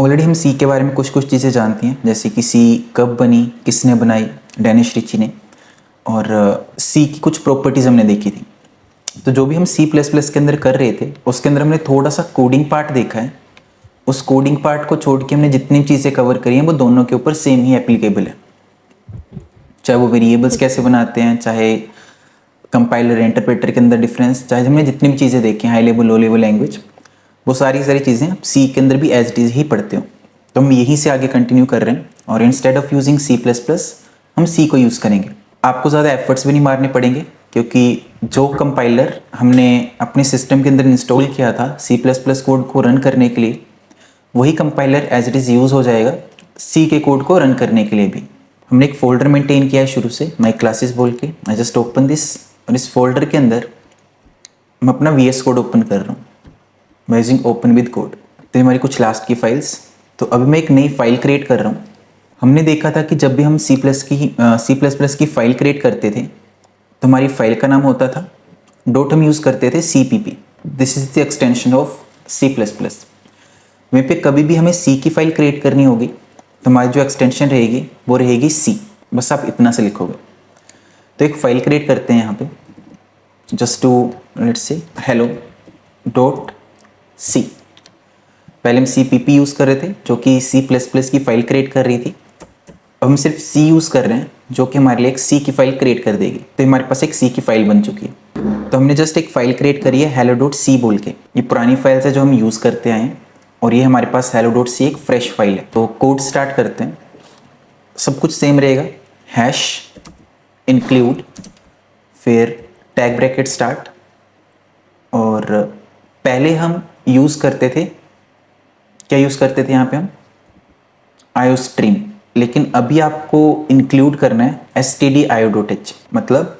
Already हम सी के बारे में कुछ कुछ चीज़ें जानती हैं, जैसे कि सी कब बनी, किसने बनाई, डेनिस रिची ने, और सी की कुछ प्रॉपर्टीज़ हमने देखी थी। तो जो भी हम सी प्लस प्लस के अंदर कर रहे थे उसके अंदर हमने थोड़ा सा कोडिंग पार्ट देखा है। उस कोडिंग पार्ट को छोड़ के हमने जितनी चीज़ें कवर करी हैं वो दोनों के ऊपर सेम ही एप्लीकेबल है। चाहे वो वेरिएबल्स कैसे बनाते हैं, चाहे कंपाइलर इंटरप्रेटर के अंदर डिफरेंस, चाहे हमने जितनी भी चीज़ें देखी हैं high level low level language, वो सारी चीज़ें सी के अंदर भी एज इट इज़ ही पढ़ते हो। तो हम यहीं से आगे कंटिन्यू कर रहे हैं और instead of using C plus plus हम सी को यूज़ करेंगे। आपको ज़्यादा एफर्ट्स भी नहीं मारने पड़ेंगे, क्योंकि जो कंपाइलर हमने अपने सिस्टम के अंदर इंस्टॉल किया था सी प्लस प्लस कोड को रन करने के लिए, वही compiler as it is use हो जाएगा सी के कोड को रन करने के लिए भी। हमने एक फोल्डर मेंटेन किया है शुरू से, माई क्लासेस बोल के। आई जस्ट ओपन दिस, और इस फोल्डर के अंदर मैं अपना VS कोड ओपन कर रहा हूँ यूजिंग ओपन विद कोड। तो हमारी कुछ लास्ट की फाइल्स। तो अभी मैं एक नई फाइल क्रिएट कर रहा हूँ। हमने देखा था कि जब भी हम सी प्लस प्लस की फाइल क्रिएट करते थे तो हमारी फाइल का नाम होता था डॉट, हम यूज़ करते थे CPP। This is the extension of C plus plus. वहीं पे कभी भी हमें सी की फाइल क्रिएट करनी होगी तो हमारी जो एक्सटेंशन रहेगी वो रहेगी सी। बस आप इतना से लिखोगे। तो एक फाइल क्रिएट करते हैं यहाँ पे, just to let's say hello dot C. पहले हम CPP यूज़ कर रहे थे जो कि सी प्लस प्लस की फाइल क्रिएट कर रही थी। अब हम सिर्फ सी यूज़ कर रहे हैं जो कि हमारे लिए एक सी की फाइल क्रिएट कर देगी। तो हमारे पास एक सी की फाइल बन चुकी है। तो हमने जस्ट एक फाइल क्रिएट करी है हेलो डॉट सी बोल के। ये पुरानी फाइल है जो हम यूज़ करते आए हैं, और ये हमारे पास हेलो डॉट सी एक फ्रेश फाइल है। तो कोड स्टार्ट करते हैं। सब कुछ सेम रहेगा, हैश इंक्लूड, फिर टैग ब्रैकेट स्टार्ट, और पहले हम यूज़ करते थे, क्या यूज़ करते थे यहाँ पे हम IOStream, लेकिन अभी आपको इंक्लूड करना है stdio.h। मतलब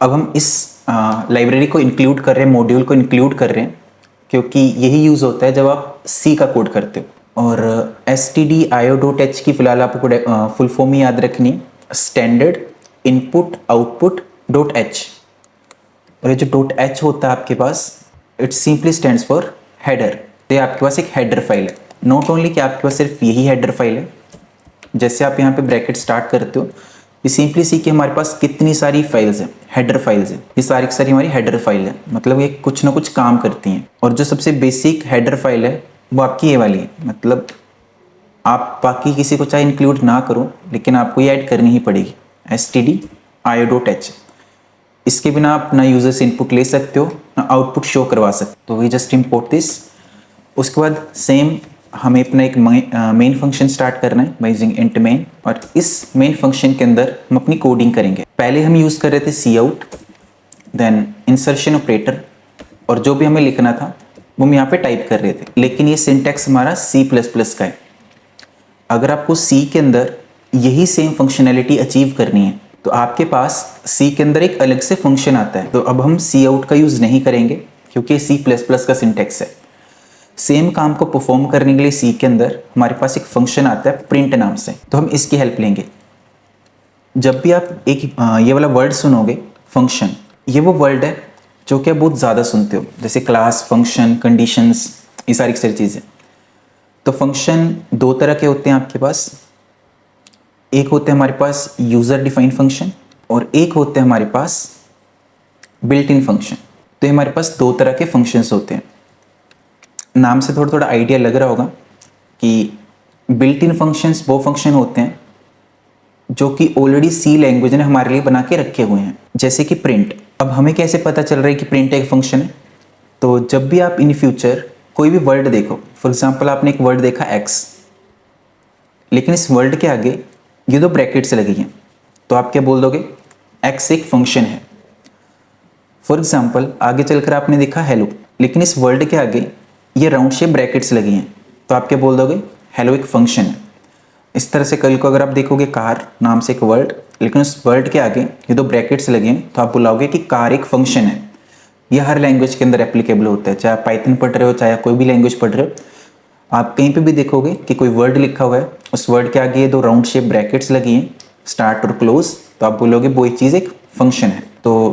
अब हम इस लाइब्रेरी को इंक्लूड कर रहे हैं, मॉड्यूल को इंक्लूड कर रहे हैं, क्योंकि यही यूज़ होता है जब आप सी का कोड करते हो। और stdio.h की फिलहाल आपको फुल फॉर्म ही याद रखनी है, standard input output dot h. और ये जो डॉट एच होता है आपके पास, it simply stands for header. तो ये आपके पास एक हेडर फाइल है। नॉट ओनली कि आपके पास सिर्फ यही हेडर फाइल है, जैसे आप यहाँ पे ब्रैकेट स्टार्ट करते हो, ये सिंपली सी कि हमारे पास कितनी सारी फाइल्स हैं, हेडर फाइल्स हैं। ये सारी की सारी हमारी हेडर फाइल है, मतलब ये कुछ ना कुछ काम करती हैं। और जो सबसे बेसिक हेडर फाइल है वो आपकी ये वाली है। मतलब आप बाकी किसी को चाहे इंक्लूड ना करो, लेकिन आपको ये ऐड करनी ही पड़ेगी, stdio.h। इसके बिना आप ना यूजर से इनपुट ले सकते हो ना आउटपुट शो करवा सकते हो। तो वी जस्ट इम्पोर्ट दिस। उसके बाद सेम हमें अपना एक मेन फंक्शन स्टार्ट करना है बाय यूजिंग इंट मेन, और इस मेन फंक्शन के अंदर हम अपनी कोडिंग करेंगे। पहले हम यूज़ कर रहे थे सी आउट, देन इंसर्शन ऑपरेटर, और जो भी हमें लिखना था वो हम यहाँ पे टाइप कर रहे थे। लेकिन ये सिंटैक्स हमारा सी प्लस प्लस का है। अगर आपको सी के अंदर यही सेम फंक्शनैलिटी अचीव करनी है तो आपके पास सी के अंदर एक अलग से फंक्शन आता है। तो अब हम सी आउट का यूज़ नहीं करेंगे क्योंकि सी प्लस प्लस का सिंटैक्स है। सेम काम को परफॉर्म करने के लिए सी के अंदर हमारे पास एक फंक्शन आता है प्रिंट नाम से, तो हम इसकी हेल्प लेंगे। जब भी आप एक ये वाला वर्ड सुनोगे फंक्शन, ये वो वर्ड है जो कि आप बहुत ज़्यादा सुनते हो, जैसे क्लास, फंक्शन, कंडीशंस, ये सारी चीज़ें। तो फंक्शन दो तरह के होते हैं आपके पास। एक होते हैं हमारे पास यूज़र डिफाइंड फंक्शन, और एक होते हैं हमारे पास बिल्ट इन फंक्शन। तो ये हमारे पास दो तरह के फंक्शंस होते हैं। नाम से थोड़ा थोड़ा आइडिया लग रहा होगा कि बिल्ट इन फंक्शंस वो फंक्शन होते हैं जो कि ऑलरेडी सी लैंग्वेज ने हमारे लिए बना के रखे हुए हैं, जैसे कि प्रिंट। अब हमें कैसे पता चल रहा है कि प्रिंट एक फंक्शन है? तो जब भी आप इन फ्यूचर कोई भी वर्ड देखो, फॉर एग्जाम्पल आपने एक वर्ड देखा एक्स, लेकिन इस वर्ड के आगे ये दो ब्रैकेट्स लगी हैं, तो आप क्या बोल दोगे? एक्स एक फंक्शन है। फॉर एग्जाम्पल आगे चलकर आपने देखा हेलो, लेकिन इस वर्ड के आगे ये राउंड शेप ब्रैकेट्स लगी हैं, तो आप क्या बोल दोगे? हेलो एक फंक्शन है। इस तरह से कल को अगर आप देखोगे कार नाम से एक वर्ड, लेकिन उस वर्ड के आगे ये दो ब्रैकेट्स लगे हैं, तो आप बुलाओगे कि कार एक फंक्शन है। यह हर लैंग्वेज के अंदर एप्लीकेबल होता है, चाहे आप पाइथन पढ़ रहे हो चाहे कोई भी लैंग्वेज पढ़ रहे हो। आप कहीं पे भी देखोगे कि कोई वर्ड लिखा हुआ है, उस वर्ड के आगे ये दो राउंड शेप ब्रैकेट्स लगी हैं, स्टार्ट और क्लोज, तो आप बोलोगे वो एक चीज़ एक फंक्शन है। तो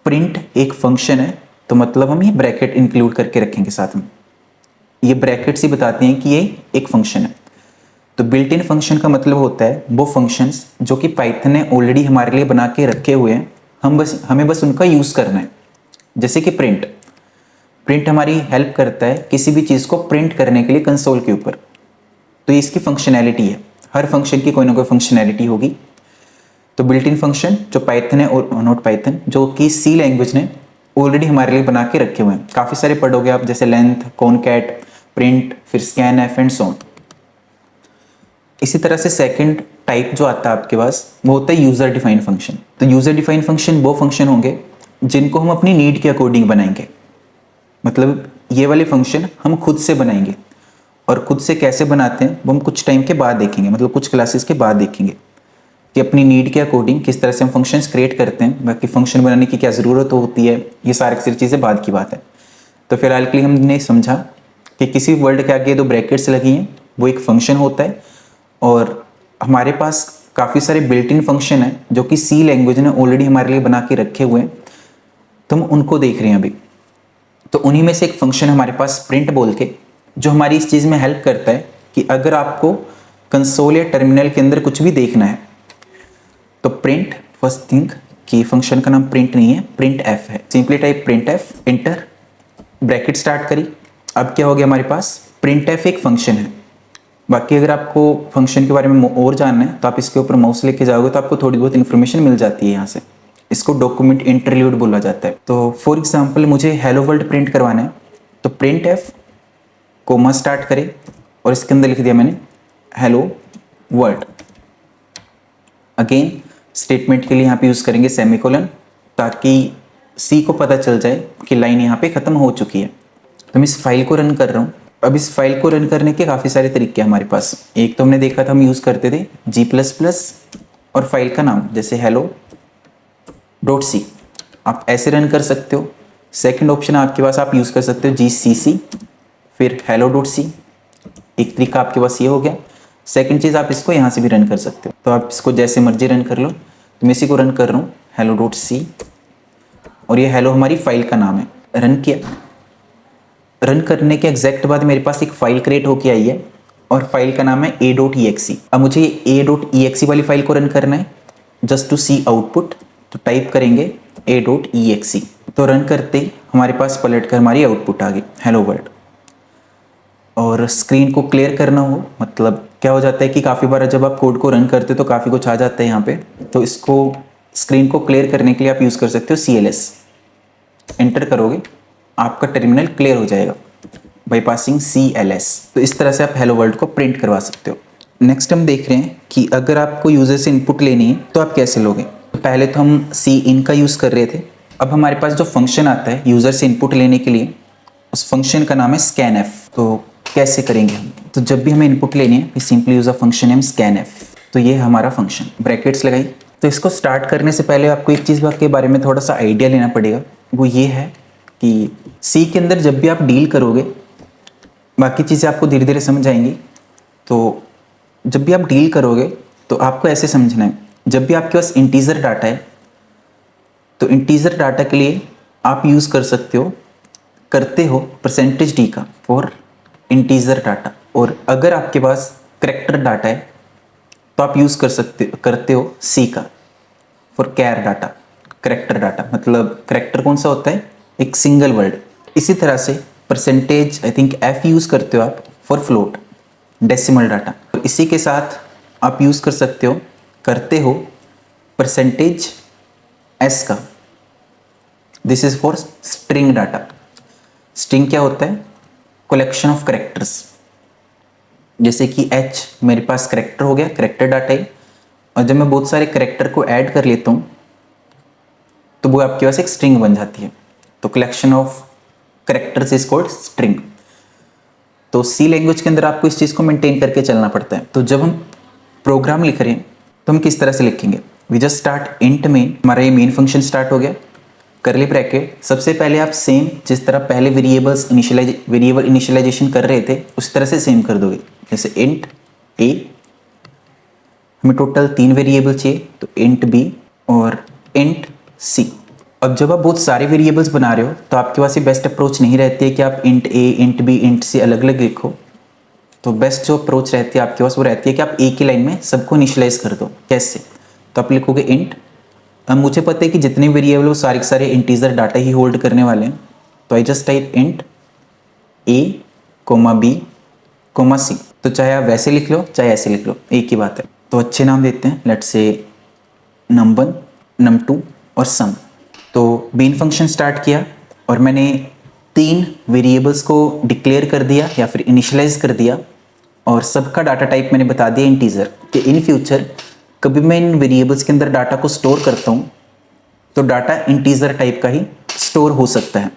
प्रिंट एक फंक्शन है, तो मतलब हम ये ब्रैकेट इंक्लूड करके रखेंगे साथ में। ये ब्रैकेट्स ही बताती हैं कि ये एक फंक्शन है। तो बिल्ट इन फंक्शन का मतलब होता है वो फंक्शंस जो कि पाइथन ने ऑलरेडी हमारे लिए बना के रखे हुए हैं, हमें बस उनका यूज़ करना है। जैसे कि प्रिंट हमारी हेल्प करता है किसी भी चीज़ को प्रिंट करने के लिए कंसोल के ऊपर। तो ये इसकी फंक्शनैलिटी है, हर फंक्शन की कोई ना कोई फंक्शनैलिटी होगी। तो बिल्ट इन फंक्शन जो पाइथन है, और नॉट पाइथन, जो कि सी लैंग्वेज ने ऑलरेडी हमारे लिए बना के रखे हुए हैं। काफ़ी सारे पढ़ोगे आप, जैसे लेंथ, कॉनकैट, प्रिंट, फिर scan F and so on. इसी तरह से सेकंड टाइप जो आता है आपके पास, वो होता है यूज़र डिफाइंड फंक्शन। तो यूज़र डिफाइंड फंक्शन वो फंक्शन होंगे जिनको हम अपनी नीड के अकॉर्डिंग बनाएंगे। मतलब ये वाले फंक्शन हम खुद से बनाएंगे, और खुद से कैसे बनाते हैं वो हम कुछ टाइम के बाद देखेंगे, मतलब कुछ क्लासेस के बाद देखेंगे कि अपनी नीड के अकॉर्डिंग किस तरह से हम फंक्शंस क्रिएट करते हैं। बाकी फंक्शन बनाने की क्या ज़रूरत होती है, ये सारी चीज़ें बाद की बात है। तो फिलहाल के लिए हमने समझा कि किसी वर्ड के आगे दो ब्रैकेट्स लगी हैं वो एक फंक्शन होता है, और हमारे पास काफ़ी सारे बिल्ट इन फंक्शन हैं जो कि सी लैंग्वेज ने ऑलरेडी हमारे लिए बना के रखे हुए हैं, तो हम उनको देख रहे हैं अभी। तो उन्हीं में से एक फंक्शन है हमारे पास प्रिंट बोल के, जो हमारी इस चीज़ में हेल्प करता है कि अगर आपको कंसोल या टर्मिनल के अंदर कुछ भी देखना है तो प्रिंट, फर्स्ट थिंग कि फंक्शन का नाम प्रिंट नहीं है, प्रिंट एफ है। Simply type print F, enter, bracket start करी। अब क्या हो गया हमारे पास, प्रिंट एफ एक फंक्शन है। बाकी अगर आपको फंक्शन के बारे में और जानना है तो आप इसके ऊपर माउस लेके जाओगे तो आपको थोड़ी बहुत इन्फॉर्मेशन मिल जाती है यहाँ से। इसको डॉक्यूमेंट इंटरल्यूड बोला जाता है। तो फॉर एग्जांपल मुझे हेलो वर्ल्ड प्रिंट करवाना है, तो प्रिंट एफ कोमा स्टार्ट करें और इसके अंदर लिख दिया मैंने हेलो वर्ल्ड। अगेन स्टेटमेंट के लिए यहाँ पे यूज़ करेंगे सेमीकोलन, ताकि सी को पता चल जाए कि लाइन यहाँ पे ख़त्म हो चुकी है। तो मैं इस फाइल को रन कर रहा हूँ। अब इस फाइल को रन करने के काफ़ी सारे तरीके हैं हमारे पास। एक तो हमने देखा था हम यूज़ करते थे G++ और फाइल का नाम जैसे hello.c, आप ऐसे रन कर सकते हो। सेकंड ऑप्शन आपके पास, आप यूज़ कर सकते हो GCC फिर hello.c, एक तरीका आपके पास ये हो गया। सेकंड चीज़ आप इसको यहाँ से भी रन कर सकते हो, तो आप इसको जैसे मर्जी रन कर लो। तो मैं इसी को रन कर रहा हूँ hello.c, और ये हेलो हमारी फाइल का नाम है। रन किया, रन करने के एग्जैक्ट बाद मेरे पास एक फाइल क्रिएट होके आई है और फाइल का नाम है a.exe। अब मुझे a.exe वाली फाइल को रन करना है जस्ट टू सी आउटपुट, तो टाइप करेंगे a.exe। तो रन करते ही हमारे पास पलट कर हमारी आउटपुट आ गई हेलो वर्ल्ड। और स्क्रीन को क्लियर करना हो, मतलब क्या हो जाता है कि काफ़ी बार जब आप कोड को रन करते हो तो काफ़ी कुछ आ जाता है यहाँ पे, तो इसको स्क्रीन को क्लियर करने के लिए आप यूज़ कर सकते हो CLS। एंटर करोगे आपका टर्मिनल क्लियर हो जाएगा बाई पासिंग CLS। तो इस तरह से आप हेलो वर्ल्ड को प्रिंट करवा सकते हो। नेक्स्ट हम देख रहे हैं कि अगर आपको यूज़र से इनपुट लेनी है तो आप कैसे लोगे। पहले तो हम सी का यूज़ कर रहे थे, अब हमारे पास जो फंक्शन आता है यूज़र से इनपुट लेने के लिए, उस फंक्शन का नाम है scanf। तो कैसे करेंगे हम, तो जब भी हमें इनपुट लेनी है simply use a function name scanf। तो ये है हमारा फंक्शन, ब्रैकेट्स लगाई। तो इसको स्टार्ट करने से पहले आपको एक चीज़ के बारे में थोड़ा सा आइडिया लेना पड़ेगा, वो ये है कि सी के अंदर जब भी आप डील करोगे, बाकी चीज़ें आपको धीरे धीरे समझ आएंगी। तो जब भी आप डील करोगे तो आपको ऐसे समझना है, जब भी आपके पास इंटीजर डाटा है तो इंटीजर डाटा के लिए आप यूज़ करते हो %d का फॉर इंटीजर डाटा, और अगर आपके पास करैक्टर डाटा है तो आप यूज़ करते हो C का for char data, character data. मतलब करैक्टर कौन सा होता है, एक सिंगल वर्ड। इसी तरह से percentage I think F use करते हो आप फॉर फ्लोट, डेसिमल डाटा। तो इसी के साथ आप यूज़ करते हो %S का, this is for string data. String क्या होता है, कलेक्शन ऑफ करेक्टर्स। जैसे कि H मेरे पास करेक्टर हो गया, करेक्टर डाटा है, और जब मैं बहुत सारे करेक्टर को ऐड कर लेता हूँ तो वो आपके पास एक स्ट्रिंग बन जाती है। तो collection of characters is called string. तो सी लैंग्वेज के अंदर आपको इस चीज़ को मेंटेन करके चलना पड़ता है। तो जब हम प्रोग्राम लिख रहे हैं तो हम किस तरह से लिखेंगे, we just start int main, हमारा ये मेन फंक्शन स्टार्ट हो गया, करली ब्रैकेट। सबसे पहले आप सेम जिस तरह पहले वेरिएबल इनिशियलाइजेशन कर रहे थे उस तरह से सेम कर दोगे। जैसे इंट a, हमें टोटल 3 वेरिएबल चाहिए, तो इंट b और इंट c। अब जब आप बहुत सारे वेरिएबल्स बना रहे हो तो आपके पास ये बेस्ट अप्रोच नहीं रहती है कि आप इंट ए इंट बी इंट सी अलग अलग लिखो। तो बेस्ट जो अप्रोच रहती है आपके पास वो रहती है कि आप एक ही लाइन में सबको इनिशियलाइज कर दो। कैसे? तो आप लिखोगे इंट। अब मुझे पता है कि जितने वेरिएबल वो सारे के सारे इंटीजर डाटा ही होल्ड करने वाले हैं, तो I just type int A comma B comma C. तो चाहे आप वैसे लिख लो चाहे ऐसे लिख लो, एक ही बात है। तो अच्छे नाम देते हैं, लेट्स से num1 num2 और सम। तो मेन फंक्शन स्टार्ट किया और मैंने 3 वेरिएबल्स को डिक्लेयर कर दिया या फिर इनिशियलाइज कर दिया, और सबका डाटा टाइप मैंने बता दिया इंटीजर। कि इन फ्यूचर कभी मैं इन वेरिएबल्स के अंदर डाटा को स्टोर करता हूँ तो डाटा इंटीजर टाइप का ही स्टोर हो सकता है।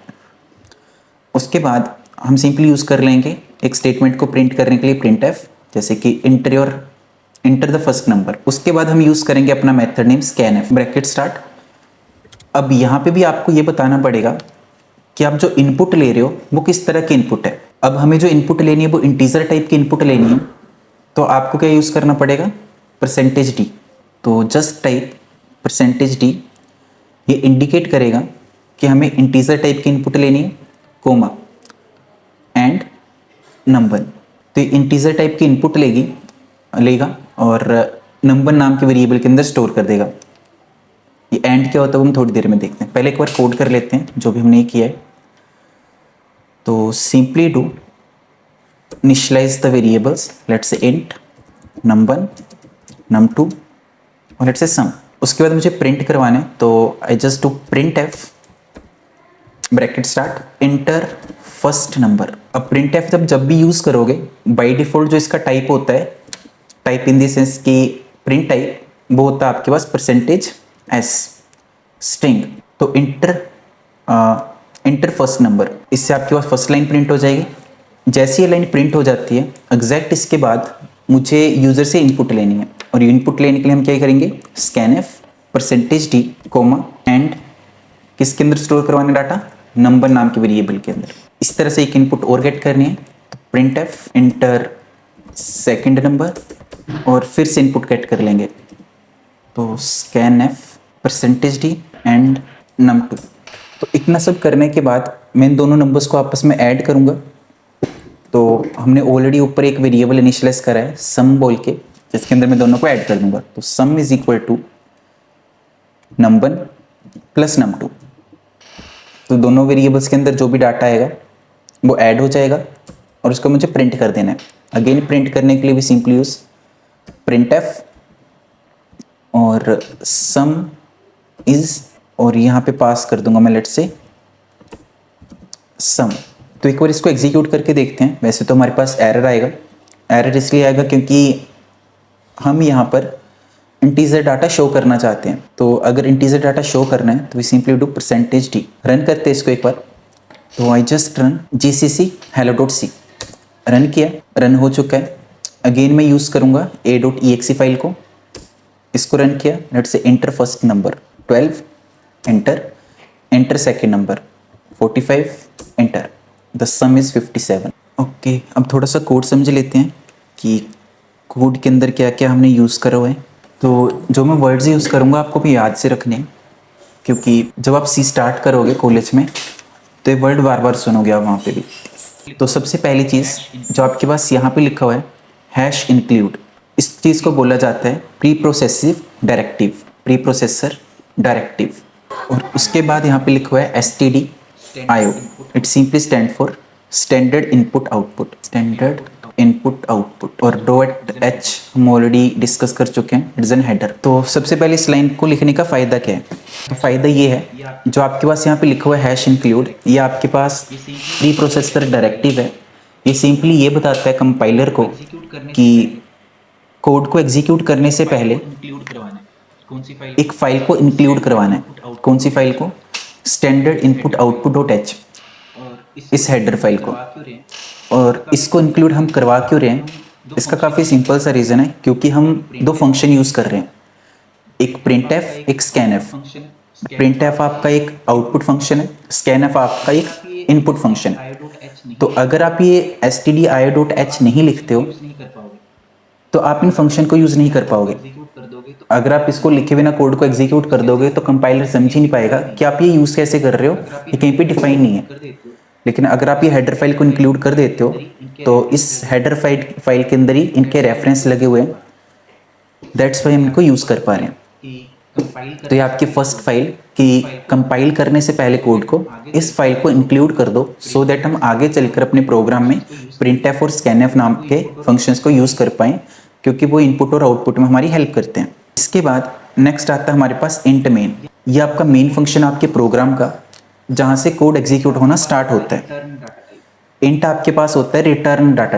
उसके बाद हम सिंपली यूज़ कर लेंगे एक स्टेटमेंट को प्रिंट करने के लिए printf, जैसे कि इंटर द फर्स्ट नंबर। उसके बाद हम यूज़ करेंगे अपना method name scanf bracket start. अब यहाँ पे भी आपको ये बताना पड़ेगा कि आप जो इनपुट ले रहे हो वो किस तरह की इनपुट है। अब हमें जो इनपुट लेनी है वो इंटीजर टाइप की इनपुट लेनी है, तो आपको क्या यूज़ करना पड़ेगा, %d। तो जस्ट टाइप %d, ये इंडिकेट करेगा कि हमें इंटीजर टाइप की इनपुट लेनी है, कोमा एंड नंबर। तो ये इंटीजर टाइप की इनपुट लेगा और नंबर नाम के वेरिएबल के अंदर स्टोर कर देगा। ये एंड क्या होता है वो हम थोड़ी देर में देखते हैं, पहले एक बार कोड कर लेते हैं जो भी हमने किया है। तो simply do initialise the variables, let's say int num1 num2 और लेट्स से सम। उसके बाद मुझे प्रिंट करवाना है, तो I just do printf bracket start inter first number. अब printf जब भी यूज़ करोगे बाय डिफॉल्ट जो इसका टाइप होता है, टाइप इन द सेंस कि प्रिंट टाइप, वो होता है आपके पास %s स्ट्रिंग। तो इंटर फर्स्ट नंबर, इससे आपके पास फर्स्ट लाइन प्रिंट हो जाएगी। जैसे ये लाइन प्रिंट हो जाती है एग्जैक्ट इसके बाद मुझे यूज़र से इनपुट लेनी है, और इनपुट लेने के लिए हम क्या करेंगे, scanf %d कोमा एंड किसके अंदर स्टोर करवाना डाटा, नंबर नाम के वेरिएबल के अंदर। इस तरह से एक इनपुट और गेट करनी है, तो printf इंटर सेकेंड नंबर और फिर से इनपुट गेट कर लेंगे, तो scanf %d एंड num2। तो इतना सब करने के बाद मैं इन दोनों नंबर्स को आपस में ऐड करूँगा। तो हमने ऑलरेडी ऊपर एक वेरिएबल इनिशियलाइज करा है सम बोल के, जिसके अंदर मैं दोनों को ऐड कर दूंगा। तो sum is equal to num1 plus num2। तो दोनों वेरिएबल्स के अंदर जो भी डाटा आएगा वो ऐड हो जाएगा और उसको मुझे प्रिंट कर देना है। अगेन प्रिंट करने के लिए भी सिंपली यूज printf और सम इज, और यहाँ पे पास कर दूंगा मैं लेट्स से सम। तो एक बार इसको एग्जीक्यूट करके देखते हैं। वैसे तो हमारे पास एरर आएगा, एरर इसलिए आएगा क्योंकि हम यहाँ पर इंटीजर डाटा शो करना चाहते हैं। तो अगर इंटीजर डाटा शो करना है तो we simply do %d। Run करते हैं इसको एक बार। तो I just run gcc hello.c, run किया, रन हो चुका है। अगेन मैं यूज़ करूँगा a.exe फाइल को, इसको रन किया, let's say inter first number 12 enter second number 45 enter, the some is 57। Okay, अब थोड़ा सा कोड समझ लेते हैं कि कोड के अंदर क्या क्या हमने यूज़ करा हुआ है। तो जो मैं वर्ड्स यूज़ करूँगा आपको भी याद से रखने हैं, क्योंकि जब आप सी स्टार्ट करोगे कॉलेज में तो ये वर्ड बार बार सुनोगे आप वहाँ पे भी। तो सबसे पहली चीज़ जो आपके पास यहाँ पे लिखा हुआ है #include, इस चीज़ को बोला जाता है प्री प्रोसेसर डायरेक्टिव। और उसके बाद यहाँ पे लिखा हुआ है stdio, it simply stand for standard input output. और .h हम ऑलरेडी डिस्कस कर चुके हैं, इट्स एन हेडर। तो सबसे पहले इस लाइन को लिखने का फ़ायदा क्या है, तो फ़ायदा ये है जो आपके पास यहाँ पे लिखा हुआ है #include, ये आपके पास प्री प्रोसेसर डायरेक्टिव है। ये सिंपली ये बताता है कंपाइलर को कि कोड को एग्जीक्यूट करने से पहले एक फाइल को इंक्लूड करवाना है। कौन सी फाइल को, स्टैंडर्ड इनपुट आउटपुट.h, इस हेडर फाइल को। और इसको इंक्लूड हम करवा क्यों रहे हैं, इसका काफ़ी सिंपल सा रीज़न है, क्योंकि हम 2 फंक्शन यूज़ कर रहे हैं, एक printf एक scanf। printf आपका एक आउटपुट फंक्शन है, scanf आपका एक इनपुट फंक्शन है। तो अगर आप ये stdio.h नहीं लिखते हो तो आप इन फंक्शन को यूज़ नहीं कर पाओगे। अगर आप इसको लिखे बिना कोड को एग्जीक्यूट कर दोगे तो कंपाइलर समझ ही नहीं पाएगा कि आप ये यूज़ कैसे कर रहे हो, ये कहीं पे डिफाइन नहीं है। लेकिन अगर आप ये हेडर फाइल को इंक्लूड कर देते हो तो इस हेडर फाइल के अंदर ही इनके रेफरेंस लगे हुए हैं, दैट्स वाई हम इनको यूज़ कर पा रहे हैं। तो ये आपकी फर्स्ट फाइल कि कंपाइल करने से पहले कोड को इस फाइल को इंक्लूड कर दो सो दैट हम आगे चलकर अपने प्रोग्राम में printf और scanf नाम के फंक्शंस को यूज़ कर पाएँ, क्योंकि वो इनपुट और आउटपुट में हमारी हेल्प करते हैं। इसके बाद नेक्स्ट आता है हमारे पास इंट मेन। ये आपका मेन फंक्शन आपके प्रोग्राम का, जहाँ से कोड एग्जीक्यूट होना स्टार्ट होता है। इंट आपके पास होता है रिटर्न डाटा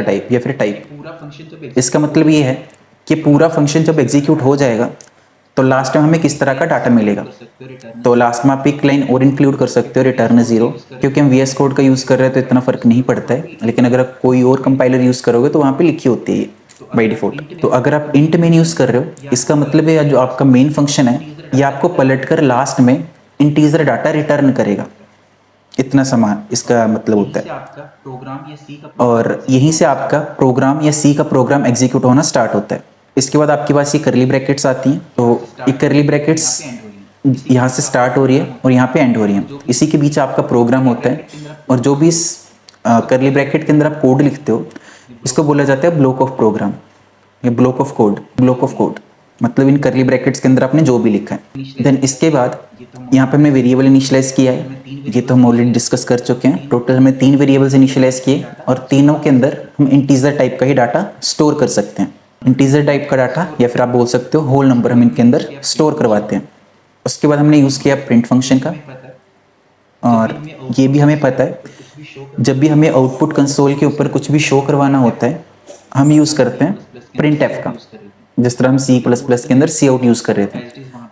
टाइप या फिर टाइप। इसका मतलब ये है कि पूरा फंक्शन जब एग्जीक्यूट हो जाएगा तो लास्ट में हमें किस तरह का डाटा मिलेगा। तो लास्ट में आप एक लाइन और इंक्लूड कर सकते हो, रिटर्न 0, क्योंकि हम VS कोड का यूज़ कर रहे हैं तो इतना फ़र्क नहीं पड़ता है। लेकिन अगर आप कोई और कंपाइलर यूज़ करोगे तो वहाँ पे लिखी होती है बाई डिफ़ॉल्ट। तो अगर आप इंट मेन यूज़ कर रहे हो, इसका मतलब है जो आपका मेन फंक्शन है ये आपको पलट कर लास्ट में इंटीजर डाटा रिटर्न करेगा। इतना समान इसका मतलब होता है, और यहीं से आपका प्रोग्राम या सी का प्रोग्राम एग्जीक्यूट होना स्टार्ट होता है। इसके बाद आपके पास ये करली ब्रैकेट्स आती हैं। तो ये करली ब्रैकेट्स यहाँ से स्टार्ट हो रही है और यहाँ पे एंड हो रही है, इसी के बीच आपका प्रोग्राम होता है। और जो भी इस करली ब्रैकेट के अंदर आप कोड लिखते हो इसको बोला जाता है ब्लॉक ऑफ प्रोग्राम या ब्लॉक ऑफ कोड। मतलब इन करली ब्रैकेट्स के अंदर आपने जो भी लिखा है। देन इसके बाद यहाँ पे हमने वेरिएबल इनिशियलाइज किया है, ये तो हम ऑलरेडी डिस्कस कर चुके हैं। टोटल हमें 3 वेरिएबल्स इनिशियलाइज किए और तीनों के अंदर हम इंटीजर टाइप का ही डाटा स्टोर कर सकते हैं। इंटीजर टाइप का डाटा या फिर आप बोल सकते हो होल नंबर हम इनके अंदर स्टोर करवाते हैं। उसके बाद हमने यूज़ किया प्रिंट फंक्शन का, और ये भी हमें पता है जब भी हमें आउटपुट कंसोल के ऊपर कुछ भी शो करवाना होता है हम यूज़ करते हैं printf का। जिस तरह हम C++ के अंदर सी आउट यूज़ कर रहे थे,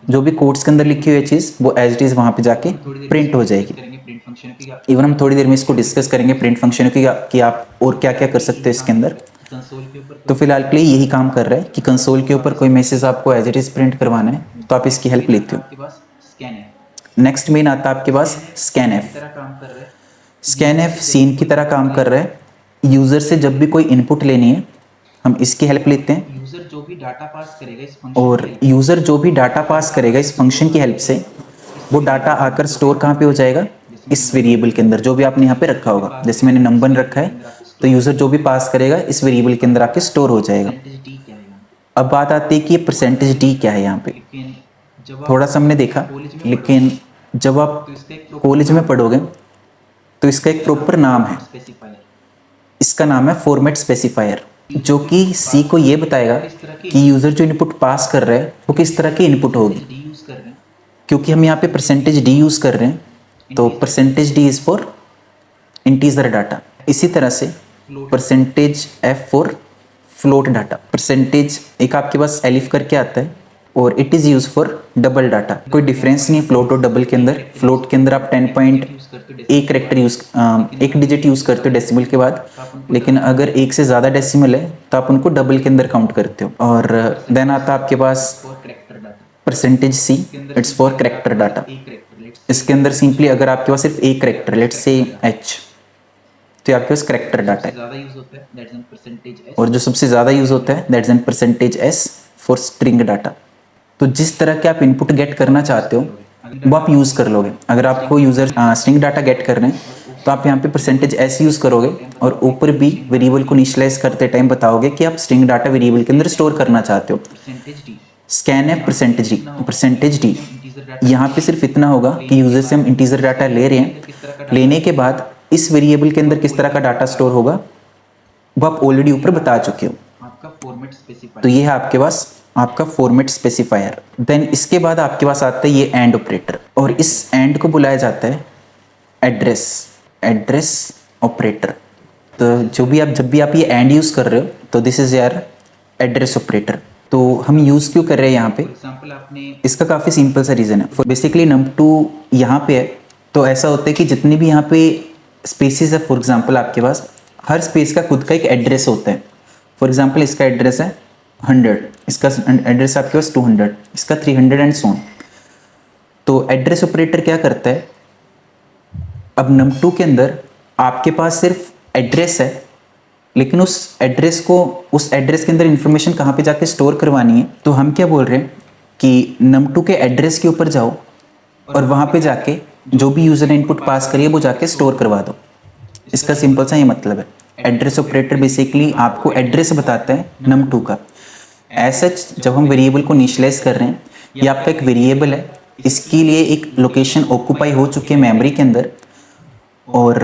जो भी कोड्स के अंदर लिखी हुई चीज़ वो एज इट इज़ वहाँ पे जाके प्रिंट हो जाएगी। इवन हम थोड़ी देर में इसको डिस्कस करेंगे प्रिंट फंक्शन की कि आप और क्या क्या कर सकते हो इसके अंदर। तो फिलहाल के लिए यही काम कर रहा है कि कंसोल के ऊपर कोई मैसेज आपको एज इट इज़ प्रिंट करवाना है तो आप इसकी हेल्प लेते हो। नेक्स्ट मेन आता है आपके पास स्कैनf सीन की तरह काम कर रहा है। यूज़र से जब भी कोई इनपुट लेनी है हम इसकी हेल्प लेते हैं, और यूज़र जो भी डाटा पास करेगा इस फंक्शन की हेल्प से वो डाटा आकर स्टोर कहाँ पे हो जाएगा, इस वेरिएबल के अंदर जो भी आपने यहाँ पे रखा होगा। जैसे मैंने नंबर रखा है तो यूज़र जो भी पास करेगा इस वेरिएबल के अंदर आके स्टोर हो जाएगा। अब बात आती है कि ये %d क्या है। यहाँ पे थोड़ा सा हमने देखा, लेकिन जब आप कॉलेज में पढ़ोगे तो इसका एक प्रॉपर नाम है। इसका नाम है फॉर्मेट स्पेसिफायर, जो कि सी को ये बताएगा कि यूज़र जो इनपुट पास कर रहा है वो किस तरह की इनपुट होगी। क्योंकि हम यहाँ पे %d यूज़ कर रहे हैं तो %d is for integer data. इसी तरह से %f for float data. Percentage एक आपके पास एलिफ करके आता है और it is use for double data. कोई डिफरेंस नहीं है फ्लोट और डबल के अंदर। फ्लोट के अंदर आप 10.1 करेक्टर एक डिजिट यूज़ करते हो डेसिमल के बाद, लेकिन अगर एक से ज़्यादा डेसिमल है तो आप उनको डबल के अंदर काउंट करते हो। और देन आता है आपके पास %c, it's for character data. इसके अंदर सिंपली अगर आपके पास सिर्फ एक करेक्टर लेट्स से h, तो आपके पास करेक्टर डाटा है। और जो सबसे ज़्यादा यूज़ होता है that's an %s for string data. तो जिस तरह के आप इनपुट गेट करना चाहते हो वो आप यूज़ कर लोगे। अगर आपको यूज़र स्ट्रिंग डाटा गेट करना है तो आप यहाँ पे %s यूज़ करोगे और ऊपर भी वेरिएबल को इनिशियलाइज करते टाइम बताओगे कि आप स्ट्रिंग डाटा वेरिएबल के अंदर स्टोर करना चाहते हो। स्कैनf %d यहाँ पे सिर्फ इतना होगा कि यूज़र से हम इंटीजर डाटा ले रहे हैं, लेने के बाद इस वेरिएबल के अंदर किस तरह का डाटा स्टोर होगा वो आप ऑलरेडी ऊपर बता चुके हो। तो ये है आपके पास आपका फॉर्मेट स्पेसिफायर। देन इसके बाद आपके पास आता है ये एंड ऑपरेटर, और इस एंड को बुलाया जाता है एड्रेस ऑपरेटर। तो जब भी आप ये एंड यूज़ कर रहे हो तो दिस इज़ यार एड्रेस ऑपरेटर। तो हम यूज़ क्यों कर रहे हैं यहाँ पे, इसका काफ़ी सिंपल सा रीज़न है। बेसिकली num2 यहाँ पे है तो ऐसा होता है कि जितनी भी यहाँ पे स्पेसिस है, फॉर एग्जांपल आपके पास हर स्पेस का खुद का एक एड्रेस होता है। फॉर एग्जांपल इसका एड्रेस है 100, इसका एड्रेस आपके पास 200, इसका 300 एंड सो ऑन। तो एड्रेस ऑपरेटर क्या करता है, अब num2 के अंदर आपके पास सिर्फ एड्रेस है लेकिन उस एड्रेस के अंदर इन्फॉर्मेशन कहाँ पे जाके स्टोर करवानी है, तो हम क्या बोल रहे हैं कि num2 के एड्रेस के ऊपर जाओ और वहाँ पे जाके जो भी यूज़र ने इनपुट पास करी है वो जाके स्टोर करवा दो। इसका सिंपल सा ये मतलब है। एड्रेस ऑपरेटर बेसिकली आपको एड्रेस बताता है num2 का। एज सच जब हम वेरिएबल को इनिशियलाइज कर रहे हैं, ये आपका एक वेरिएबल है, इसके लिए एक लोकेशन ऑक्यूपाई हो चुकी है मेमोरी के अंदर, और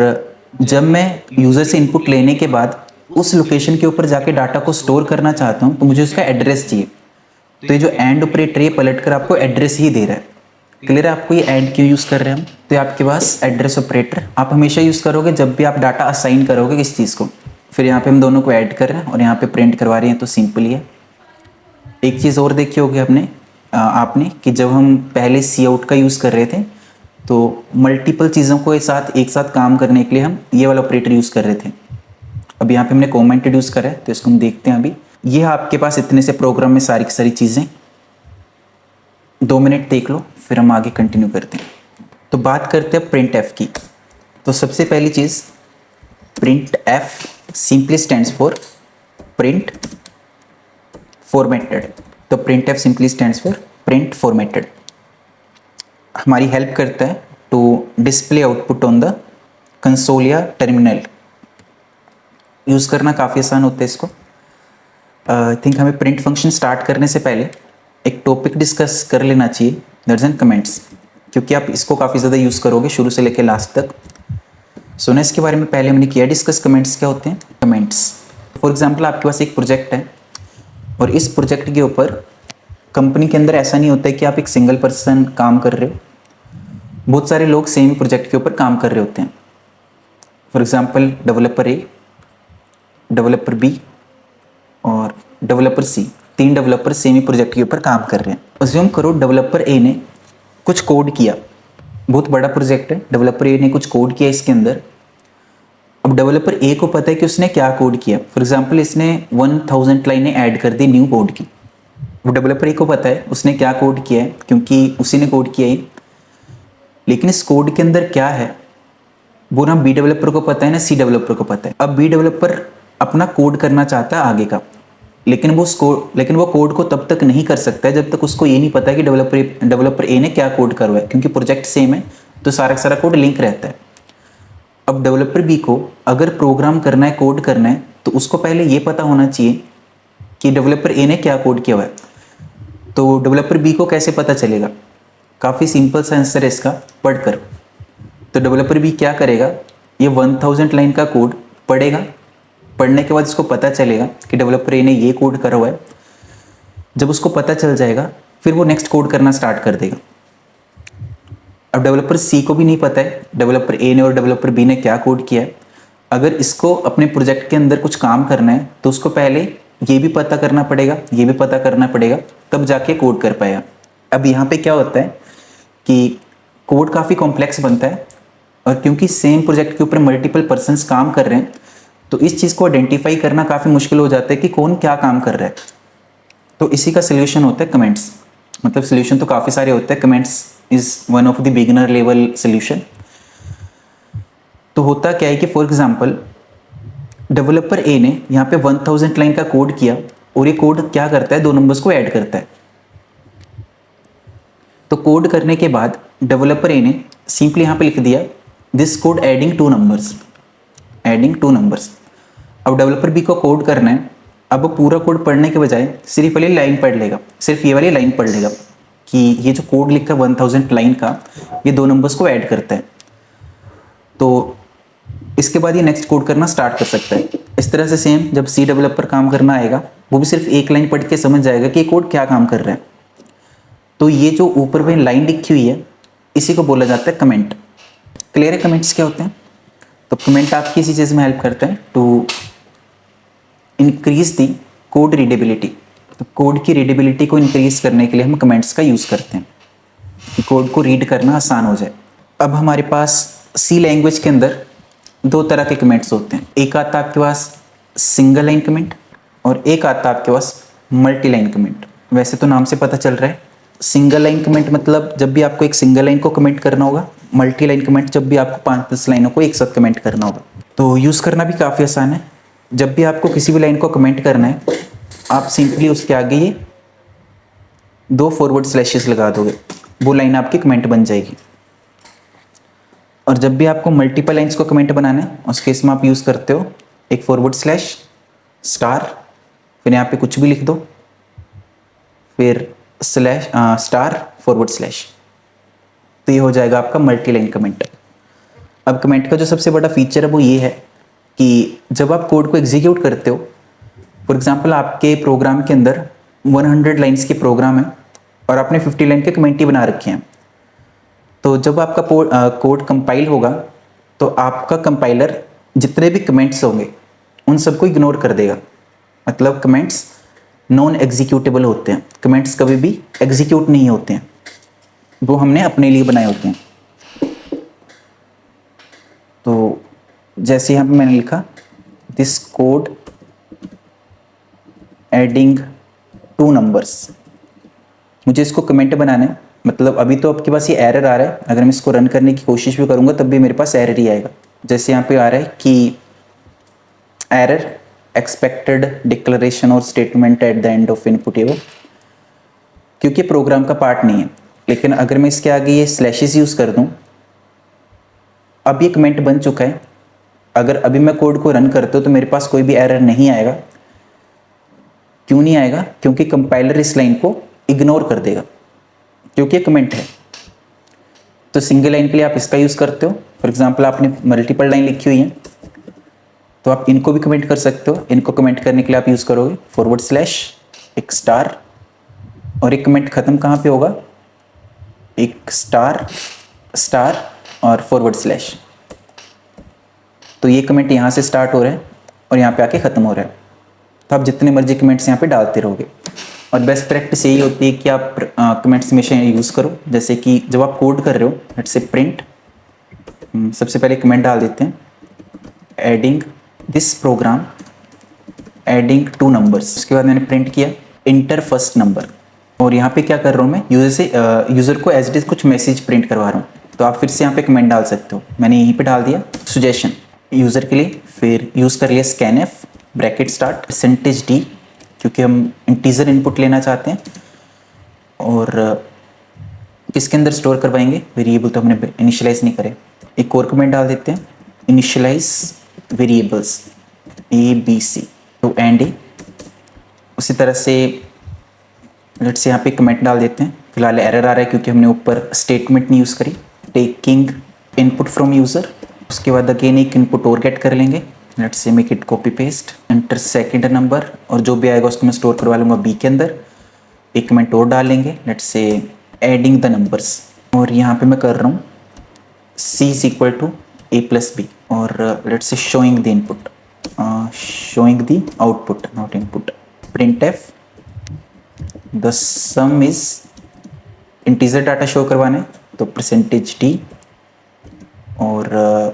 जब मैं यूज़र से इनपुट लेने के बाद उस लोकेशन के ऊपर जाके डाटा को स्टोर करना चाहता हूँ तो मुझे उसका एड्रेस चाहिए। तो ये जो एंड ऑपरेटर है पलट कर आपको एड्रेस ही दे रहा है। क्लियर है आपको ये एंड क्यों यूज़ कर रहे हैं हम? तो ये आपके पास एड्रेस ऑपरेटर आप हमेशा यूज़ करोगे जब भी आप डाटा असाइन करोगे किस चीज़ को। फिर यहाँ पे हम दोनों को ऐड कर रहे हैं और यहाँ पे प्रिंट करवा रहे हैं, तो सिंपल ही है। एक चीज़ और देखी होगी आपने कि जब हम पहले सी आउट का यूज़ कर रहे थे तो मल्टीपल चीज़ों को एक साथ काम करने के लिए हम ये वाला ऑपरेटर यूज़ कर रहे थे। अब यहाँ पे हमने कॉमा इंट्रोड्यूस करा है तो इसको हम देखते हैं। अभी ये आपके पास इतने से प्रोग्राम में सारी की सारी चीज़ें, 2 मिनट देख लो फिर हम आगे कंटिन्यू करते हैं। तो बात करते हैं प्रिंट एफ की। तो सबसे पहली चीज़ print f simply stands for print formatted. तो print f simply stands for print formatted. हमारी हेल्प करता है to display output on the console या टर्मिनल। यूज़ करना काफ़ी आसान होता है इसको। आई थिंक हमें प्रिंट फंक्शन स्टार्ट करने से पहले एक टॉपिक डिस्कस कर लेना चाहिए, दैट्स एंड कमेंट्स, क्योंकि आप इसको काफ़ी ज़्यादा यूज़ करोगे शुरू से लेकर लास्ट तक। सो ना इसके बारे में पहले हमने किया डिस्कस। कमेंट्स क्या होते हैं? कमेंट्स फॉर एग्जांपल आपके पास एक प्रोजेक्ट है और इस प्रोजेक्ट के ऊपर कंपनी के अंदर ऐसा नहीं होता है कि आप एक सिंगल पर्सन काम कर रहे हो, बहुत सारे लोग सेम प्रोजेक्ट के ऊपर काम कर रहे होते हैं। For example developer A, developer B और डेवलपर सी, 3 डेवलपर सेम ही प्रोजेक्ट के ऊपर काम कर रहे हैं। अज्यूम करो डेवलपर ए ने कुछ कोड किया, बहुत बड़ा प्रोजेक्ट है, डेवलपर ए ने कुछ कोड किया इसके अंदर। अब डेवलपर ए को पता है कि उसने क्या कोड किया। फॉर एग्जांपल इसने 1000 लाइनें ऐड कर दी न्यू कोड की। वो डेवलपर ए को पता है उसने क्या कोड किया है क्योंकि उसी ने कोड किया ही। लेकिन इस कोड के अंदर क्या है वो ना बी डेवलपर को पता है ना सी डेवलपर को पता है। अब बी डेवलपर अपना कोड करना चाहता है आगे का, लेकिन वो कोड को तब तक नहीं कर सकता है जब तक उसको ये नहीं पता कि डेवलपर ए ने क्या कोड करा है, क्योंकि प्रोजेक्ट सेम है तो सारा का सारा कोड लिंक रहता है। अब डेवलपर बी को अगर प्रोग्राम करना है, कोड करना है, तो उसको पहले ये पता होना चाहिए कि डेवलपर ए ने क्या कोड किया हुआ है। तो डेवलपर बी को कैसे पता चलेगा? काफ़ी सिंपल सा आंसर है इसका, पढ़कर। तो डेवलपर बी क्या करेगा, ये 1000 लाइन का कोड पढ़ेगा, पढ़ने के बाद इसको पता चलेगा कि डेवलपर ए ने ये कोड करा हुआ है। जब उसको पता चल जाएगा फिर वो नेक्स्ट कोड करना स्टार्ट कर देगा। अब डेवलपर सी को भी नहीं पता है डेवलपर ए ने और डेवलपर बी ने क्या कोड किया है। अगर इसको अपने प्रोजेक्ट के अंदर कुछ काम करना है तो उसको पहले ये भी पता करना पड़ेगा, ये भी पता करना पड़ेगा, तब जाके कोड कर पाएगा। अब यहाँ पे क्या होता है कि कोड काफ़ी कॉम्प्लेक्स बनता है, और क्योंकि सेम प्रोजेक्ट के ऊपर मल्टीपल पर्सन्स काम कर रहे हैं तो इस चीज़ को आइडेंटिफाई करना काफ़ी मुश्किल हो जाता है कि कौन क्या काम कर रहा है। तो इसी का सोल्यूशन होता है कमेंट्स। मतलब सोल्यूशन तो काफ़ी सारे होते हैं, comments is one of the beginner level solution. तो होता क्या है कि फॉर एग्जांपल डेवलपर ए ने यहाँ पे 1000 लाइन का कोड किया और ये कोड क्या करता है, 2 नंबर्स को ऐड करता है। तो कोड करने के बाद डेवलपर ए ने सिंपली यहाँ पे लिख दिया this code adding 2 numbers, adding 2 numbers. अब डेवलपर बी को कोड करना है, अब वो पूरा कोड पढ़ने के बजाय सिर्फ वाली लाइन पढ़ लेगा, सिर्फ ये वाली लाइन पढ़ लेगा कि ये जो कोड लिखा है 1000 लाइन का, ये 2 नंबर्स को ऐड करता है। तो इसके बाद ये नेक्स्ट कोड करना स्टार्ट कर सकता है। इस तरह से सेम जब सी डेवलपर काम करना आएगा वो भी सिर्फ एक लाइन पढ़ के समझ जाएगा कि ये कोड क्या काम कर रहा है। तो ये जो ऊपर में लाइन लिखी हुई है इसी को बोला जाता है कमेंट। क्लियर है कमेंट्स क्या होते हैं? तो कमेंट आपकी इसी चीज़ में हेल्प करते हैं to increase the code readability. तो कोड की रीडेबिलिटी को इंक्रीज करने के लिए हम कमेंट्स का यूज़ करते हैं कि कोड को रीड करना आसान हो जाए। अब हमारे पास सी लैंग्वेज के अंदर 2 तरह के कमेंट्स होते हैं। एक आता है आपके पास सिंगल लाइन कमेंट और एक आता है आपके पास मल्टी लाइन कमेंट। वैसे तो नाम से पता चल रहा है, सिंगल लाइन कमेंट मतलब जब भी आपको एक सिंगल लाइन को कमेंट करना होगा, मल्टी लाइन कमेंट जब भी आपको 5-10 लाइनों को एक साथ कमेंट करना होगा। तो यूज़ करना भी काफ़ी आसान है। जब भी आपको किसी भी लाइन को कमेंट करना है, आप सिंपली उसके आगे ये 2 फॉरवर्ड स्लैशेस लगा दोगे, वो लाइन आपकी कमेंट बन जाएगी। और जब भी आपको मल्टीपल लाइंस को कमेंट बनाना है, उस केस में आप यूज़ करते हो एक फॉरवर्ड स्लैश स्टार, फिर यहाँ पे कुछ भी लिख दो, फिर स्लैश स्टार फॉरवर्ड स्लैश, तो ये हो जाएगा आपका मल्टी लाइन कमेंट। अब कमेंट का जो सबसे बड़ा फीचर है वो ये है कि जब आप कोड को एग्जीक्यूट करते हो, फॉर एग्जांपल आपके प्रोग्राम के अंदर 100 लाइंस के प्रोग्राम है और आपने 50 लाइन के कमेंट ही बना रखे हैं, तो जब आपका कोड कंपाइल होगा तो आपका कंपाइलर जितने भी कमेंट्स होंगे उन सबको इग्नोर कर देगा। मतलब कमेंट्स नॉन एग्जीक्यूटेबल होते हैं, कमेंट्स कभी भी एग्जीक्यूट नहीं होते हैं, वो हमने अपने लिए बनाए होते हैं। तो जैसे यहाँ पे मैंने लिखा दिस कोड एडिंग 2 नंबर्स, मुझे इसको कमेंट बनाना है। मतलब अभी तो आपके पास ये एरर आ रहा है, अगर मैं इसको रन करने की कोशिश भी करूँगा तब भी मेरे पास एरर ही आएगा। जैसे यहाँ पे आ रहा है कि एरर एक्सपेक्टेड डिक्लेरेशन और statement at the end of input एवो, क्योंकि प्रोग्राम का पार्ट नहीं है। लेकिन अगर मैं इसके आगे ये स्लैशेस यूज़ कर दूँ, अब ये कमेंट बन चुका है, अगर अभी मैं कोड को रन करता हूँ तो मेरे पास कोई भी एरर नहीं आएगा। क्यों नहीं आएगा? क्योंकि कंपाइलर इस लाइन को इग्नोर कर देगा, क्योंकि ये कमेंट है। तो सिंगल लाइन के लिए आप इसका यूज़ करते हो। फॉर एग्जांपल आपने मल्टीपल लाइन लिखी हुई है तो आप इनको भी कमेंट कर सकते हो। इनको कमेंट करने के लिए आप यूज़ करोगे फॉरवर्ड स्लैश एक स्टार, और एक कमेंट ख़त्म कहाँ पे होगा? एक स्टार स्टार और फॉरवर्ड स्लैश। तो ये कमेंट यहाँ से स्टार्ट हो रहा है और यहाँ पे आके ख़त्म हो रहा है। तो आप जितने मर्जी कमेंट्स यहाँ पे डालते रहोगे। और बेस्ट प्रैक्टिस यही होती है कि आप कमेंट्स हमेशा यूज़ करो। जैसे कि जब आप कोड कर रहे हो, लेट्स से प्रिंट, सबसे पहले कमेंट डाल देते हैं adding this program adding 2 numbers. उसके बाद मैंने प्रिंट किया इंटर फर्स्ट नंबर, और यहाँ पे क्या कर रहा हूँ मैं, यूज़र को एज इट इज़ कुछ मैसेज प्रिंट करवा रहा हूँ। तो आप फिर से यहाँ पे कमेंट डाल सकते हो। मैंने यहीं पे डाल दिया सजेशन यूज़र के लिए, फिर यूज़ कर लिया स्कैनएफ ब्रैकेट स्टार्ट %d, क्योंकि हम इंटीजर इनपुट लेना चाहते हैं। और किसके अंदर स्टोर करवाएंगे? वेरिएबल तो हमने इनिशियलाइज नहीं करे। एक और कमेंट डाल देते हैं initialise variables ABC to and a. उसी तरह से लेट्स से यहाँ पे कमेंट डाल देते हैं। फिलहाल एरर आ रहा है क्योंकि हमने ऊपर स्टेटमेंट नहीं यूज़ करी। टेकिंग इनपुट फ्रॉम यूज़र, उसके बाद अगेन एक इनपुट और गेट कर लेंगे। Let's say make it copy paste enter second number, और जो भी आएगा उसको मैं स्टोर करवा लूँगा B के अंदर। एक कमेंट और डाल लेंगे, let's say adding the numbers, और यहाँ पे मैं कर रहा हूँ C is equal to A+B, और let's say showing the input, showing the output not input. printf the some is integer data show करवाना है तो %d और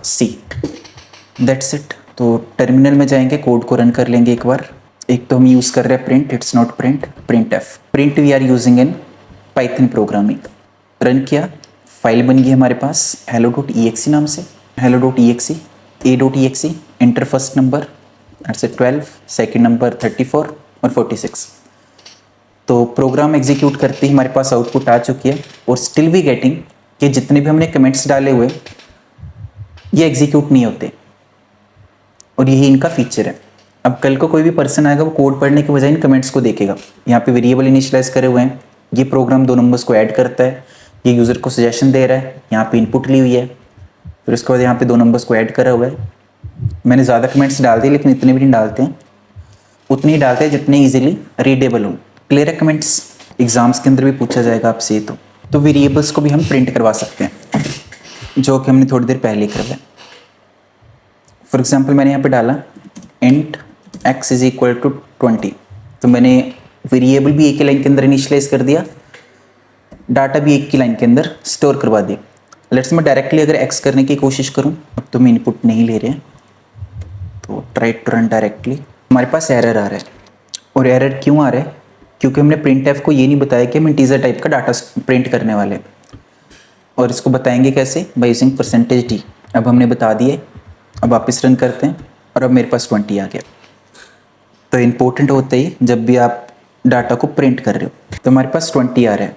C, दैट्स इट। तो टर्मिनल में जाएंगे, कोड को रन कर लेंगे एक बार। एक तो हम यूज़ कर रहे हैं print, it's not print, printf। Print we are using in Python programming. Run किया, फाइल बन गई हमारे पास hello.exe नाम से, hello.exe a.exe, enter first number 12, second number 34 और 46। तो प्रोग्राम एग्जीक्यूट करते ही हमारे पास आउटपुट आ चुकी है, और स्टिल वी गेटिंग कि जितने भी हमने कमेंट्स डाले हुए ये एग्जीक्यूट नहीं होते, और यही इनका फीचर है। अब कल को कोई भी पर्सन आएगा, वो कोड पढ़ने के बजाय इन कमेंट्स को देखेगा। यहाँ पे वेरिएबल इनिशियलाइज करे हुए हैं, ये प्रोग्राम 2 नंबर्स को ऐड करता है, ये यूज़र को सजेशन दे रहा है, यहाँ पे इनपुट ली हुई है, फिर उसके बाद यहाँ पे 2 नंबर्स को ऐड करा हुआ है। मैंने ज़्यादा कमेंट्स डाल दिए, लेकिन इतने भी नहीं डालते हैं, उतने ही डालते हैं जितने ईजिली रीडेबल हो। क्लियर है? कमेंट्स एग्जाम्स के अंदर भी पूछा जाएगा आपसे। तो वेरिएबल्स को भी हम प्रिंट करवा सकते हैं, जो कि हमने थोड़ी देर पहले करवाया। फॉर एग्जाम्पल मैंने यहाँ पे डाला int x is equal to 20, तो मैंने वेरिएबल भी एक ही लाइन के अंदर इनिशियलाइज कर दिया, डाटा भी एक ही लाइन के अंदर स्टोर करवा दिया। लेट्स मैं डायरेक्टली अगर x करने की कोशिश करूँ, अब तो मैं इनपुट नहीं ले रहे हैं, तो ट्राई टू रन डायरेक्टली। हमारे पास एरर आ रहा है, और एरर क्यों आ रहा है? क्योंकि हमने printf को ये नहीं बताया कि हम इंटीजर टाइप का डाटा प्रिंट करने वाले हैं, और इसको बताएंगे कैसे? By using %d। अब हमने बता दिए। अब वापस रन करते हैं, और अब मेरे पास 20 आ गया। तो इम्पोर्टेंट होता ही जब भी आप डाटा को प्रिंट कर रहे हो तो हमारे पास 20 आ रहा है,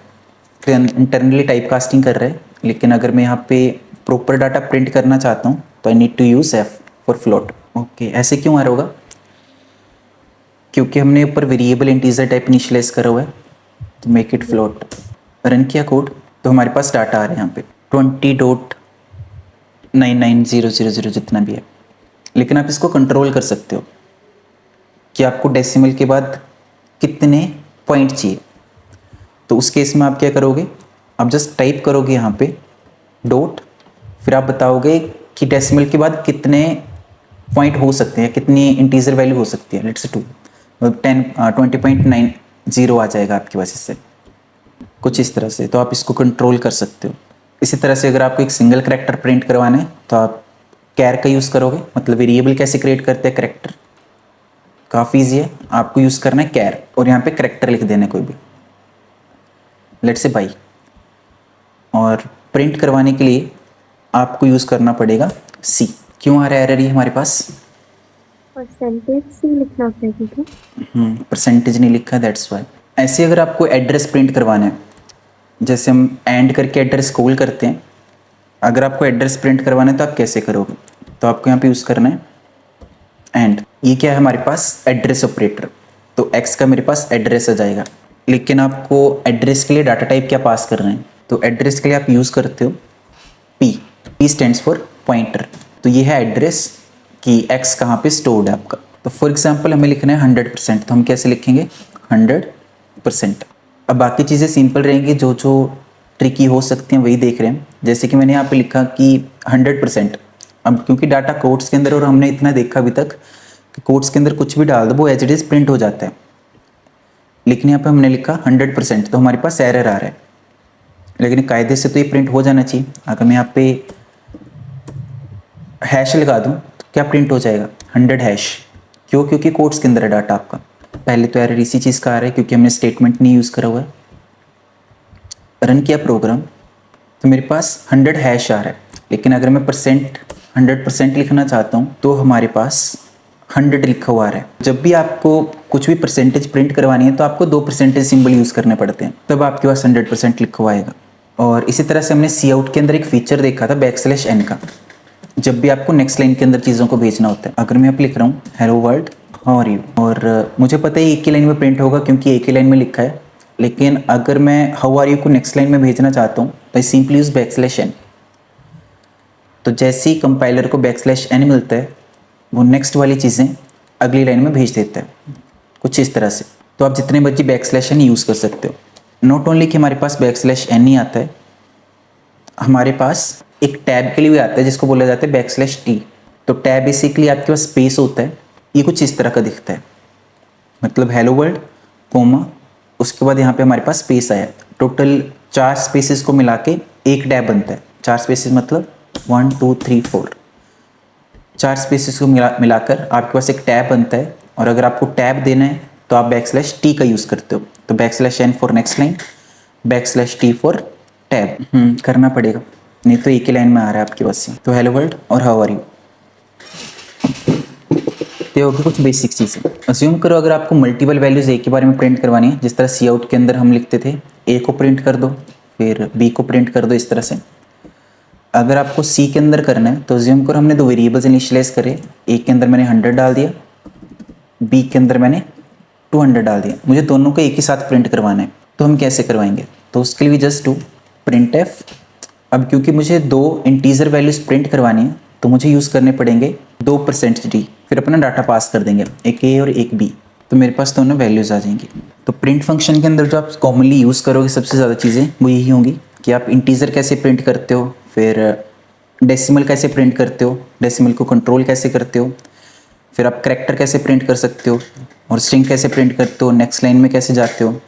तो इंटरनली टाइप कास्टिंग कर रहे हैं। लेकिन अगर मैं यहाँ पे प्रॉपर डाटा प्रिंट करना चाहता हूँ तो I need to use F for float. Okay, ऐसे क्यों आ रहा होगा? क्योंकि हमने ऊपर वेरिएबल इंटीजर टाइप इनिशियलाइज करा हुआ है, तो मेक इट फ्लोट। रन किया कोड तो हमारे पास डाटा आ रहा है यहाँ पे 20.99000 जितना भी है। लेकिन आप इसको कंट्रोल कर सकते हो कि आपको डेसिमल के बाद कितने पॉइंट चाहिए। तो उस केस में आप क्या करोगे, आप जस्ट टाइप करोगे यहाँ पे डॉट, फिर आप बताओगे कि डेसिमल के बाद कितने पॉइंट हो सकते हैं, कितनी इंटीजर वैल्यू हो सकती है। लेट्स 2, मतलब 20.90 आ जाएगा आपके पास इससे, कुछ इस तरह से। तो आप इसको कंट्रोल कर सकते हो। इसी तरह से अगर आपको एक सिंगल करेक्टर प्रिंट करवाना है तो आप कैर का यूज़ करोगे। मतलब वेरिएबल कैसे क्रिएट करते हैं करेक्टर, काफ़ी ईजी है। आपको यूज़ करना है कैर और यहाँ पे करेक्टर लिख देना है कोई भी, लेट्स से बाई। और प्रिंट करवाने के लिए आपको यूज़ करना पड़ेगा सी। क्यों आ रहा है एरर ये हमारे पास? परसेंटेज सी लिखना पड़ेगा। परसेंटेज नहीं लिखा, दैट्स वाई। ऐसे अगर आपको एड्रेस प्रिंट करवाना है, जैसे हम एंड करके एड्रेस कॉल करते हैं, अगर आपको एड्रेस प्रिंट करवाना है तो आप कैसे करोगे? तो आपको यहाँ पे यूज़ करना है एंड। ये क्या है हमारे पास? Address operator. तो एक्स का मेरे पास एड्रेस आ जाएगा। लेकिन आपको एड्रेस के लिए डाटा टाइप क्या पास कर रहे हैं? तो एड्रेस के लिए आप यूज़ करते हो P. P stands for pointer. तो ये है एड्रेस कि एक्स कहाँ पे स्टोर्ड है आपका। तो फॉर एग्जांपल हमें लिखना है 100%, तो हम कैसे लिखेंगे? 100%। अब बाकी चीज़ें सिंपल रहेंगी, जो जो ट्रिकी हो सकती हैं वही देख रहे हैं। जैसे कि मैंने यहाँ पे लिखा कि 100%। अब क्योंकि डाटा कोड्स के अंदर, और हमने इतना देखा अभी तक कि कोड्स के अंदर कुछ भी डाल दो वो एज इट इज़ प्रिंट हो जाता है। लेकिन यहाँ पे हमने लिखा 100%, तो हमारे पास एरर आ रहा है। लेकिन कायदे से तो ये प्रिंट हो जाना चाहिए। अगर मैं यहाँ पे हैश लगा दूँ तो क्या प्रिंट हो जाएगा? 100 हैश। क्यों? क्योंकि कोड्स के अंदर है डाटा आपका। पहले तो एरर इसी चीज़ का आ रहा है क्योंकि हमने स्टेटमेंट नहीं यूज़ करा हुआ है। रन किया प्रोग्राम तो मेरे पास 100 हैश आ रहा है। लेकिन अगर मैं 100% लिखना चाहता हूँ तो हमारे पास 100 लिखा हुआ आ रहा है। जब भी आपको कुछ भी परसेंटेज प्रिंट करवानी है तो आपको 2 परसेंटेज सिंबल यूज़ करने पड़ते हैं, तब आपके पास 100% लिखा हुआ आएगा। और इसी तरह से हमने सी आउट के अंदर एक फीचर देखा था \n का, जब भी आपको नेक्स्ट लाइन के अंदर चीज़ों को भेजना होता है। अगर मैं अब लिख रहा हूँ hello world how are you, और मुझे पता है एक ही लाइन में प्रिंट होगा क्योंकि एक ही लाइन में लिखा है। लेकिन अगर मैं हाउ आर यू को नेक्स्ट लाइन में भेजना चाहता हूँ तो आई सिंपली यूज़ \n। तो जैसे ही कंपाइलर को \n मिलता है वो नेक्स्ट वाली चीज़ें अगली लाइन में भेज देता है, कुछ इस तरह से। तो आप जितने मर्जी \n यूज़ कर सकते हो। नॉट ओनली कि हमारे पास \n ही आता है, हमारे पास एक टैब के लिए भी आता है जिसको बोला जाता है \t। तो टैब बेसिकली आपके पास स्पेस होता है, ये कुछ इस तरह का दिखता है। मतलब हेलो वर्ल्ड कोमा, उसके बाद यहाँ पे हमारे पास स्पेस आया। टोटल 4 स्पेसेस को मिला के एक टैब बनता है। 4 स्पेसेस मतलब 1 2 3 4, 4 स्पेसेस को मिलाकर आपके पास एक टैब बनता है। और अगर आपको टैब देना है तो आप \t का यूज़ करते हो। तो \n for next line, \t for tab. करना पड़ेगा, नहीं तो एक ही लाइन में आ रहा है आपके पास। तो हेलो वर्ल्ड और हाउ आर यू, तो होगी कुछ बेसिक चीज़ें। अज्यूम करो अगर आपको मल्टीपल वैल्यूज़ ए के बारे में प्रिंट करवानी है, जिस तरह सी आउट के अंदर हम लिखते थे ए को प्रिंट कर दो फिर बी को प्रिंट कर दो, इस तरह से। अगर आपको सी के अंदर करना है तो अज्यूम करो हमने 2 वेरिएबल्स इनिशियलाइज करे। ए के अंदर मैंने 100 डाल दिया, बी के अंदर मैंने 200 डाल दिया। मुझे दोनों को एक ही साथ प्रिंट करवाना है, तो हम कैसे करवाएंगे? तो उसके लिए जस्ट डू printf। अब क्योंकि मुझे 2 इंटीजर वैल्यूज़ प्रिंट करवानी है तो मुझे यूज़ करने पड़ेंगे 2%d। फिर अपना डाटा पास कर देंगे, एक ए और एक बी, तो मेरे पास दोनों वैल्यूज़ आ जाएंगी। तो प्रिंट फंक्शन के अंदर जो आप कॉमनली यूज़ करोगे सबसे ज़्यादा चीज़ें वो यही होंगी कि आप इंटीजर कैसे प्रिंट करते हो, फिर डेसिमल कैसे प्रिंट करते हो, डेसिमल को कंट्रोल कैसे करते हो, फिर आप करैक्टर कैसे प्रिंट कर सकते हो, और स्ट्रिंग कैसे प्रिंट करते हो, नेक्स्ट लाइन में कैसे जाते हो,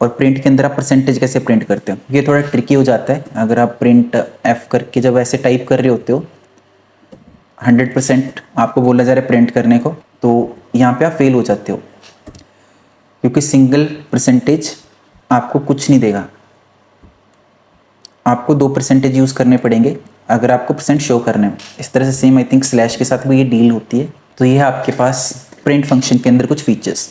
और प्रिंट के अंदर आप परसेंटेज कैसे प्रिंट करते हो। ये थोड़ा ट्रिकी हो जाता है अगर आप प्रिंट एफ करके जब ऐसे टाइप कर रहे होते हो 100% आपको बोला जा रहा है प्रिंट करने को, तो यहाँ पे आप फेल हो जाते हो क्योंकि सिंगल परसेंटेज आपको कुछ नहीं देगा। आपको 2% यूज़ करने पड़ेंगे अगर आपको परसेंट शो करना है। इस तरह से सेम आई थिंक स्लैश के साथ भी ये डील होती है। तो ये है आपके पास प्रिंट फंक्शन के अंदर कुछ फीचर्स।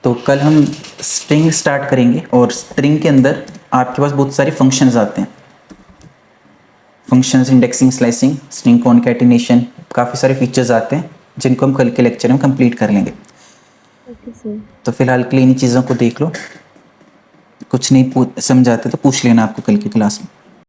तो कल हम स्ट्रिंग स्टार्ट करेंगे और स्ट्रिंग के अंदर आपके पास बहुत सारे फंक्शंस आते हैं, functions, indexing, slicing, string concatenation, काफ़ी सारे फीचर्स आते हैं जिनको हम कल के लेक्चर में कंप्लीट कर लेंगे। Okay sir. तो फिलहाल के लिए इन चीज़ों को देख लो, कुछ नहीं समझ आते तो पूछ लेना आपको कल की क्लास में।